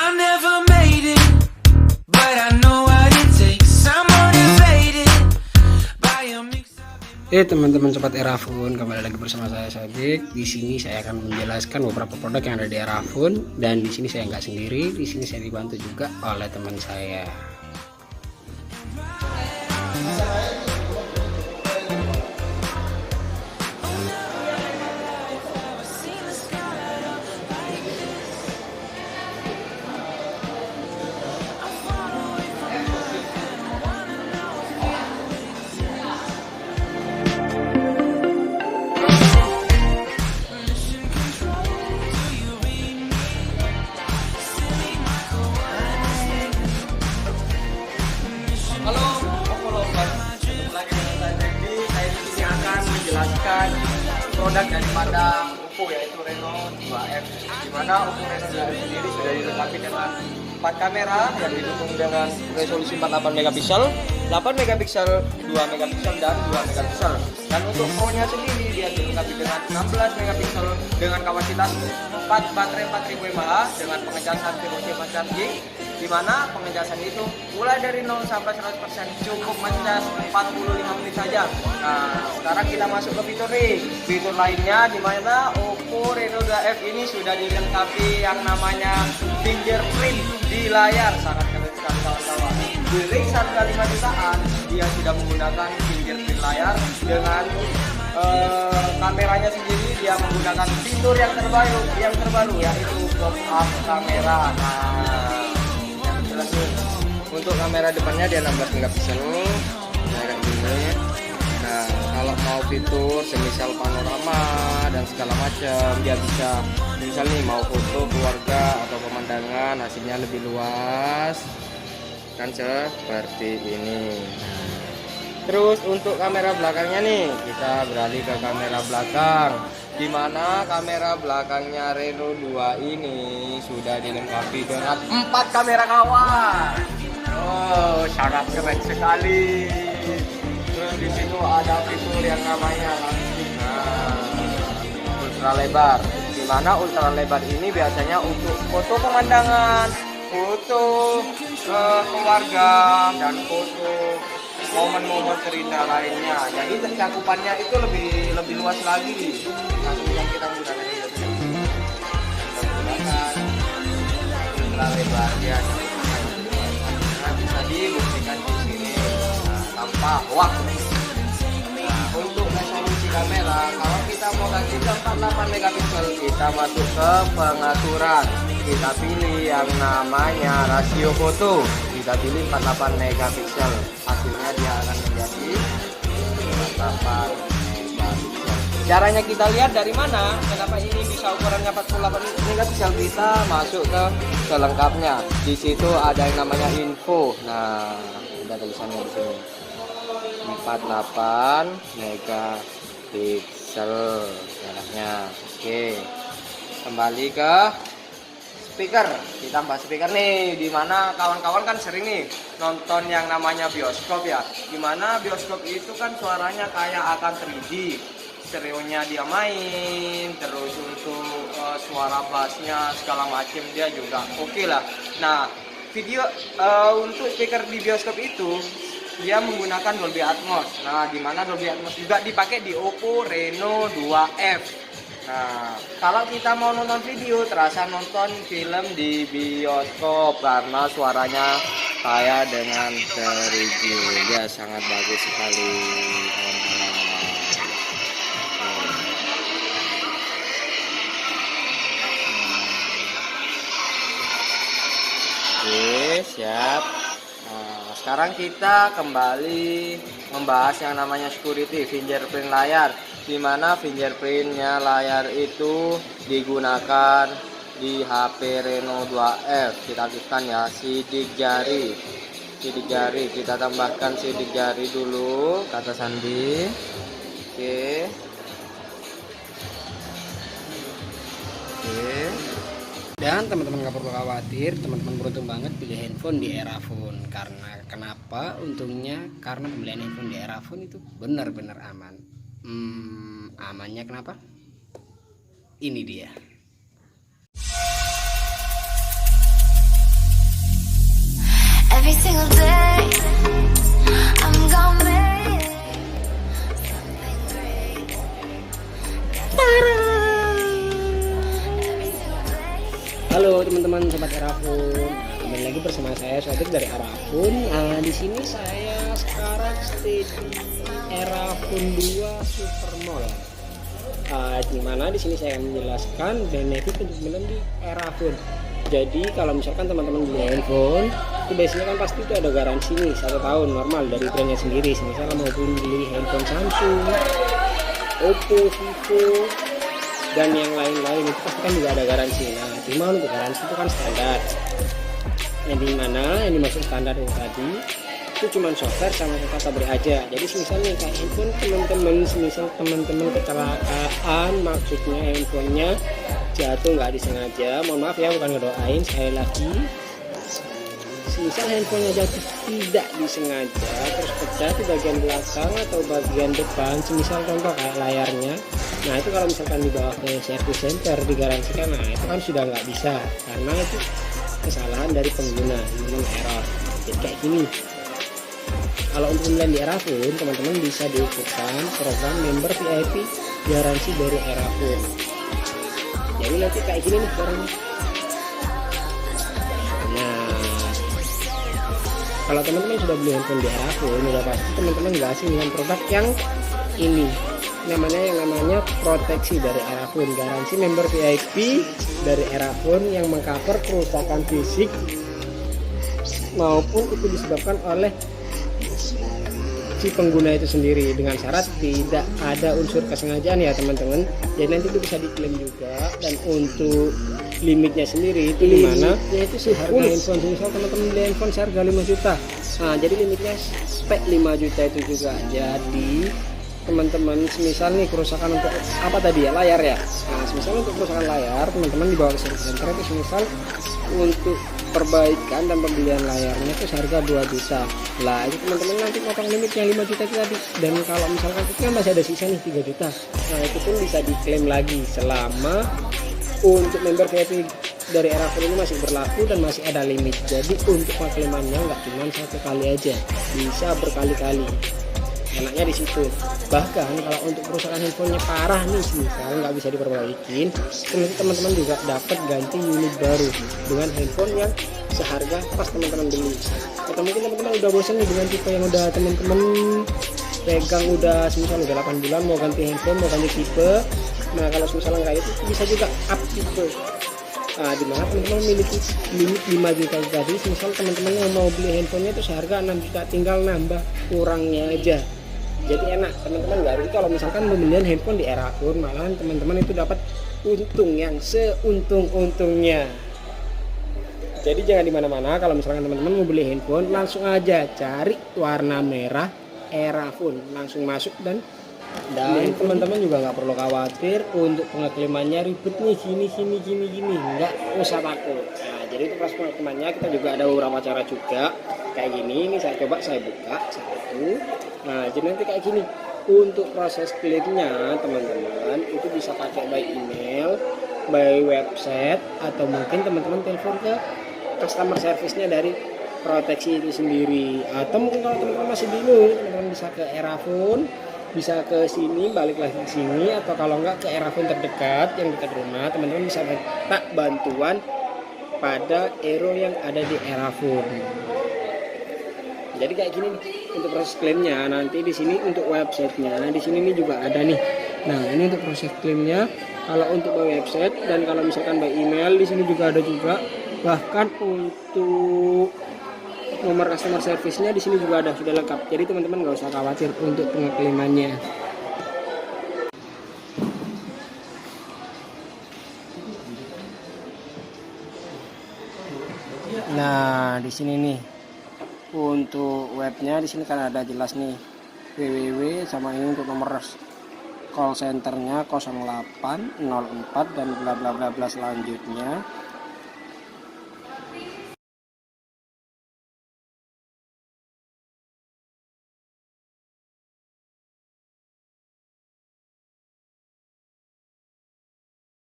I never made it, but I know what it takes. I'm motivated by a mix of Teman-teman sobat Erafone, kembali lagi bersama saya Sadik. Di sini saya akan menjelaskan beberapa produk yang ada di Erafone, dan di sini saya nggak sendiri. Di sini saya dibantu juga oleh teman saya. Halo Oppo Lovers, ketemu lagi dengan saya Devi. Saya di sini akan menjelaskan produk daripada Oppo, yaitu Reno 2F. Di mana Oppo Reno 2F sendiri sudah dilengkapi dengan 4 kamera yang didukung dengan resolusi 48 megapiksel, 8 megapiksel, 2 megapiksel dan 2 megapiksel. Dan untuk phone-nya sendiri dia dilengkapi dengan 16 megapiksel dengan kapasitas 4 baterai 4000 mAh dengan pengecasan VOC fast charging, di mana pengecasan itu mulai dari 0 sampai 100% cukup mencas 45 menit saja. Nah, sekarang kita masuk ke fitur nih. Fitur lainnya di mana Oppo Reno 2F ini sudah dilengkapi yang namanya fingerprint di layar. Sangat keren sekali kawan-kawan. Di ring harga 5 jutaan, dia sudah menggunakan fingerprint layar dengan kameranya sendiri. Dia menggunakan fitur yang terbaru yaitu pop up kamera. Nah, untuk kamera depannya dia 16 megapiksel kayak gini. Nah, kalau mau fitur semisal panorama dan segala macam, dia bisa misal nih mau foto keluarga atau pemandangan, hasilnya lebih luas kan seperti ini. Terus untuk kamera belakangnya nih, kita beralih ke kamera belakang, di mana kamera belakangnya Reno 2 ini sudah dilengkapi dengan 4 kamera kawan. Oh, sangat keren sekali. Terus di situ ada fitur yang namanya ultra lebar, di mana ultra lebar ini biasanya untuk foto pemandangan, foto keluarga, dan foto momen-momen cerita lainnya. Jadi cakupannya itu lebih luas lagi. Nah, yang kita gunakan ini ultra lebar ya. Bisa dibuktikan di sini tanpa hoax. Nah, untuk resolusi kamera, kalau kita mau ganti ke 48 megapiksel, kita masuk ke pengaturan, kita pilih yang namanya rasio foto, kita pilih 48 megapiksel, hasilnya dia akan menjadi 48 megapiksel. Caranya kita lihat dari mana? Kenapa ini bisa ukurannya 48 megapiksel? Kita masuk ke selengkapnya. Di situ ada yang namanya info. Nah, ada tulisannya di sini. 48 megapiksel jaraknya. Oke. Kembali ke speaker. Kita tambah speaker nih, dimana kawan-kawan kan sering nih nonton yang namanya bioskop ya. Dimana bioskop itu kan suaranya kayak akan 3D. Stereonya dia main, terus untuk suara bassnya segala macam dia juga oke lah. Nah, untuk speaker di bioskop itu dia menggunakan Dolby Atmos. Nah, di mana Dolby Atmos juga dipakai di Oppo Reno 2F. Nah, kalau kita mau nonton video, terasa nonton film di bioskop karena suaranya kayak dengan 3D. Ya, sangat bagus sekali kawan-kawan. Oke, siap. Nah, sekarang kita kembali membahas yang namanya security fingerprint layar, di mana fingerprintnya layar itu digunakan di HP Reno 2F. Kita aktifkan ya sidik jari, kita tambahkan sidik jari dulu kata sandi. Oke. Dan teman-teman nggak perlu khawatir, teman-teman beruntung banget pilih handphone di Erafone. Karena kenapa? Untungnya karena pembelian handphone di Erafone itu benar-benar aman. Amannya kenapa? Ini dia. single day I'm gonna make something great. Every single day. Halo teman-teman sobat Erafon, kembali lagi bersama saya Sodik dari Erafon. Nah, di sini saya sekarang stay di Erafon 2 Supermall. Di mana di sini saya akan menjelaskan benefit untuk membeli Erafon. Jadi kalau misalkan teman-teman beli handphone, itu biasanya kan pasti itu ada garansi nih 1 tahun normal dari brandnya sendiri. Misalnya mau beli handphone Samsung, Oppo, Vivo, dan yang lain-lain itu pasti kan juga ada garansi. Nah, cuma untuk garansi itu kan standar. Yang dimana yang dimaksud standar itu tadi itu cuma software sama kata beri aja. Jadi misalnya kayak handphone teman-teman kecelakaan, maksudnya handphonenya jatuh nggak disengaja, mohon maaf ya, bukan ngedoain, sekali lagi misal handphonenya jatuh tidak disengaja terus pecah di bagian belakang atau bagian depan, semisal contoh kayak layarnya, nah itu kalau misalkan dibawa ke service center digaransikan, nah itu kan sudah nggak bisa karena itu kesalahan dari pengguna, memang error. Jadi kayak gini, kalau untuk pembelian di Erafon, teman-teman bisa diikutkan program member VIP garansi dari Erafon. Jadi nanti kayak gini nih barangnya. Nah, kalau teman-teman sudah beli handphone di Erafon, udah pasti teman-teman nggak asing dengan produk yang ini. Namanya proteksi dari Erafon, garansi member VIP dari Erafon yang mengcover kerusakan fisik maupun itu disebabkan oleh si pengguna itu sendiri, dengan syarat tidak ada unsur kesengajaan ya teman-teman. Jadi nanti itu bisa diklaim juga. Dan untuk limitnya sendiri itu dimana itu harga handphone, misal teman-teman beli handphone seharga 5 juta, nah jadi limitnya spek 5 juta itu juga. Jadi teman-teman semisal nih kerusakan untuk apa tadi ya, layar ya, nah semisal untuk kerusakan layar teman-teman dibawa ke service center itu semisal untuk perbaikan dan pembelian layarnya itu seharga 2 juta lah, itu teman-teman nanti potong limitnya 5 juta itu tadi. Dan kalau misalkan itu kan masih ada sisa nih 3 juta, nah itu pun bisa diklaim lagi selama untuk member VIP dari Erafon ini masih berlaku dan masih ada limit. Jadi untuk penglaimannya nggak cuma 1 kali aja, bisa berkali-kali. Enaknya di situ. Bahkan kalau untuk kerusakan handphonenya parah nih, misalnya nggak bisa diperbaikin, teman-teman juga dapat ganti unit baru dengan handphone yang seharga pas teman-teman beli. Atau mungkin teman-teman udah bosan nih dengan tipe yang udah teman-teman pegang udah misalnya udah 8 bulan mau ganti handphone, mau ganti tipe. Nah kalau misalnya nggak itu bisa juga up tipe. Nah, dimana teman-teman memiliki limit 5 juta tadi, misal teman-teman yang mau beli handphonenya itu seharga 6 juta, tinggal nambah kurangnya aja. Jadi enak, teman-teman nggak rugi kalau misalkan pembelian handphone di Erafon, malahan teman-teman itu dapat untung yang seuntung-untungnya. Jadi jangan di mana-mana, kalau misalkan teman-teman mau beli handphone langsung aja cari warna merah Erafon, langsung masuk dan teman-teman juga nggak perlu khawatir untuk pengeklamannya ribet nih gini, nggak usah takut. Nah jadi untuk proses pengeklamannya kita juga ada beberapa cara juga kayak gini. Ini saya coba saya buka satu. Nah jadi nanti kayak gini untuk proses klaimnya teman-teman itu bisa pakai by email, by website, atau mungkin teman-teman telepon ke customer service-nya dari proteksi itu sendiri. Atau mungkin kalau teman-teman masih bingung, teman-teman bisa ke Erafon, bisa ke sini, balik lagi ke sini, atau kalau enggak ke Erafon terdekat yang dekat rumah, teman-teman bisa minta bantuan pada Ero yang ada di Erafon. Jadi kayak gini nih untuk proses klaimnya. Nanti di sini untuk websitenya, di sini nih juga ada nih. Nah ini untuk proses klaimnya. Kalau untuk by website dan kalau misalkan by email di sini juga ada juga. Bahkan untuk nomor customer service-nya di sini juga ada, sudah lengkap. Jadi teman-teman nggak usah khawatir untuk pengeklaimannya. Nah, di sini nih untuk webnya di sini kan ada jelas nih www sama ini untuk nomor call centernya 0804 dan bla bla bla bla selanjutnya.